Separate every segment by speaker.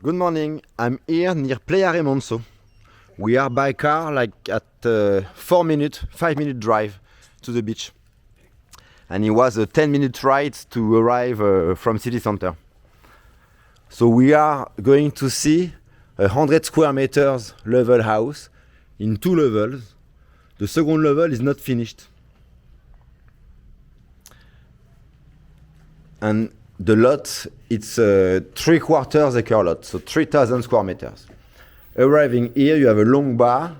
Speaker 1: Good morning. I'm here near Playa Remonso. We are by car like at 5 minute drive to the beach. And it was a 10-minute ride to arrive from city center. So we are going to see 100 square meters level house in 2 levels. The second level is not finished. And the lot, it's a 3/4 acre lot, so 3,000 square meters. Arriving here, you have a long bar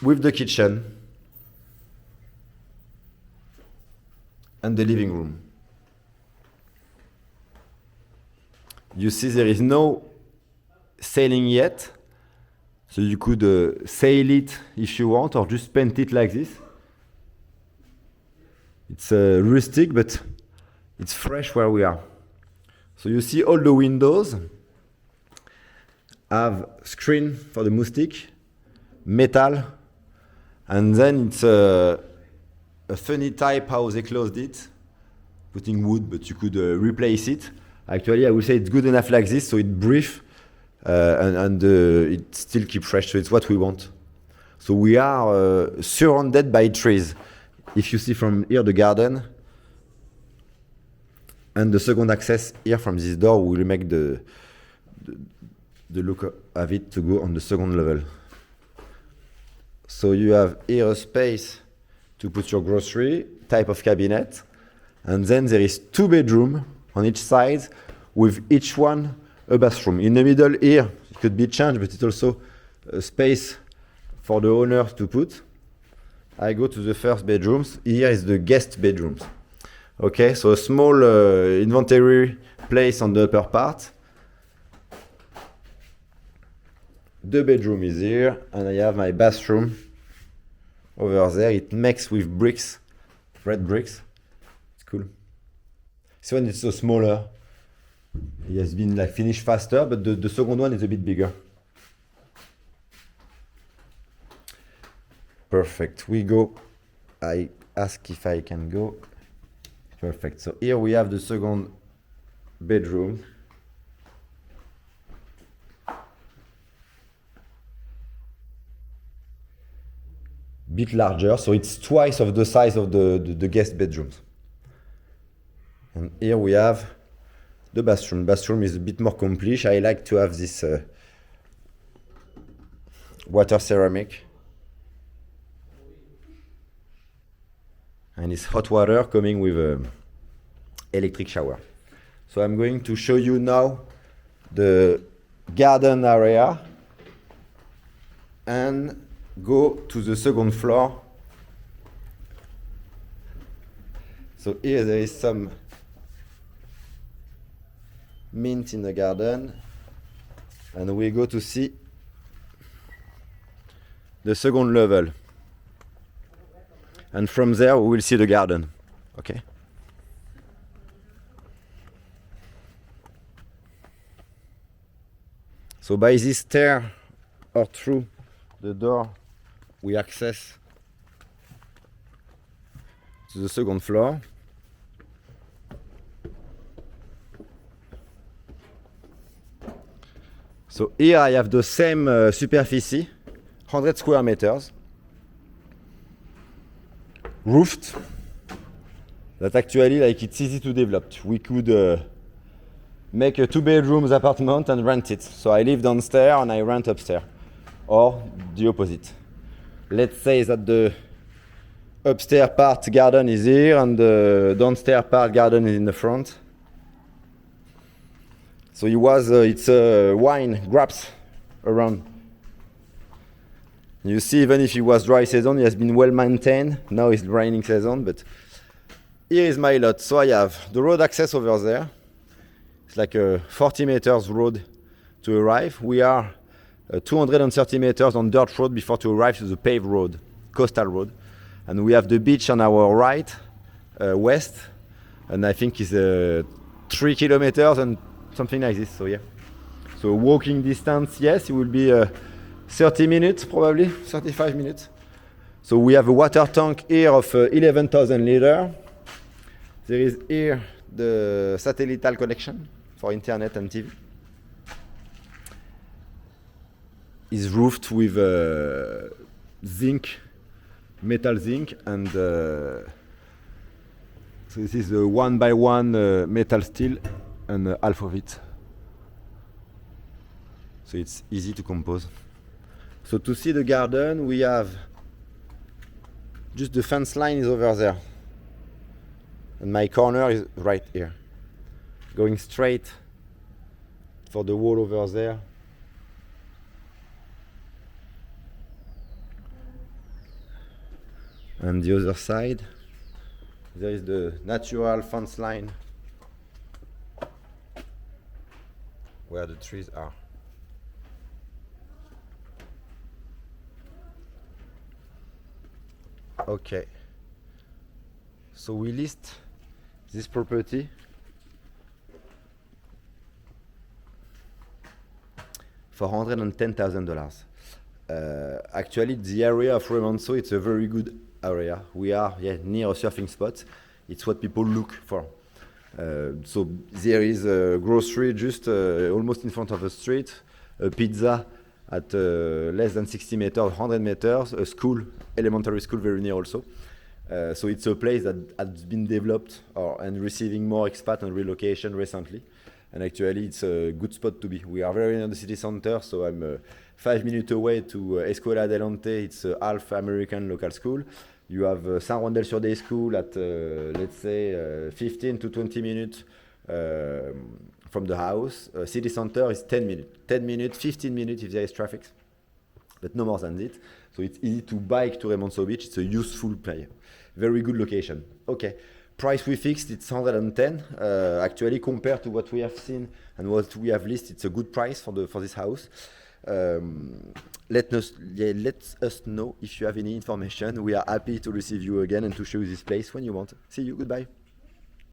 Speaker 1: with the kitchen and the living room. You see there is no ceiling yet, so you could sail it if you want, or just paint it like this. It's rustic, but it's fresh where we are. So you see all the windows have screen for the moustique, metal, and then it's a funny type how they closed it, putting wood, but you could replace it. Actually, I would say it's good enough like this, so it breathes and it still keeps fresh, so it's what we want. So we are surrounded by trees. If you see from here the garden, and the second access here from this door will make the look of it to go on the second level. So you have here a space to put your grocery, type of cabinet, and then there is 2 bedrooms on each side with each one a bathroom. In the middle here, it could be changed, but it's also a space for the owners to put. I go to the first bedrooms. Here is the guest bedrooms. Okay, so a small inventory place on the upper part. The bedroom is here, and I have my bathroom over there. It makes with bricks, red bricks. It's cool. This one is so smaller. It has been like finished faster, but the second one is a bit bigger. Perfect. We go. I ask if I can go. Perfect. So here we have the second bedroom. Bit larger, so it's twice of the size of the guest bedrooms. And here we have the bathroom. Bathroom is a bit more complete. I like to have this water ceramic. And it's hot water coming with an electric shower. So I'm going to show you now the garden area and go to the second floor. So here there is some mint in the garden, and we go to see the second level. And from there we will see the garden. Okay. So by this stair or through the door we access to the second floor. So here I have the same superficie, 100 square meters. Roofed, that actually like it's easy to develop. We could make a 2 bedrooms apartment and rent it. So I live downstairs and I rent upstairs, or the opposite. Let's say that the upstairs part garden is here and the downstairs part garden is in the front. So it's wine grapes around. You see, even if it was dry season, it has been well maintained. Now it's raining season, but here is my lot. So I have the road access over there. It's like a 40 meters road to arrive. We are 230 meters on dirt road before to arrive to the paved road, coastal road. And we have the beach on our right, west, and I think it's 3 kilometers and something like this. So yeah. So walking distance, yes, it will be 30 minutes, probably 35 minutes. So we have a water tank here of 11,000 liters. There is here the satellite connection for internet and TV. is roofed with zinc, metal zinc, and so this is a 1x1 metal steel and half of it. So it's easy to compose. So to see the garden, we have just the fence line is over there. And my corner is right here. Going straight for the wall over there. And the other side, there is the natural fence line where the trees are. Okay. So we list this property for $110,000. Actually, the area of Remanso, it's a very good area. We are near a surfing spot. It's what people look for. So there is a grocery just almost in front of the street, a pizza at less than 60 meters, 100 meters, a school, elementary school very near also. So it's a place that has been developed and receiving more expat and relocation recently. And actually, it's a good spot to be. We are very near the city center, so I'm 5 minutes away to Escuela Adelante. It's a half American local school. You have Saint Rondel sur Day School at, let's say, 15 to 20 minutes from the house. City center is 10 minutes. 10 minutes, 15 minutes if there is traffic, but no more than it. So it's easy to bike to Remanso Beach. It's a useful play. Very good location. Okay. Price we fixed, it's 110. Actually, compared to what we have seen and what we have listed, it's a good price for this house. Let us know if you have any information. We are happy to receive you again and to show you this place when you want. See you. Goodbye.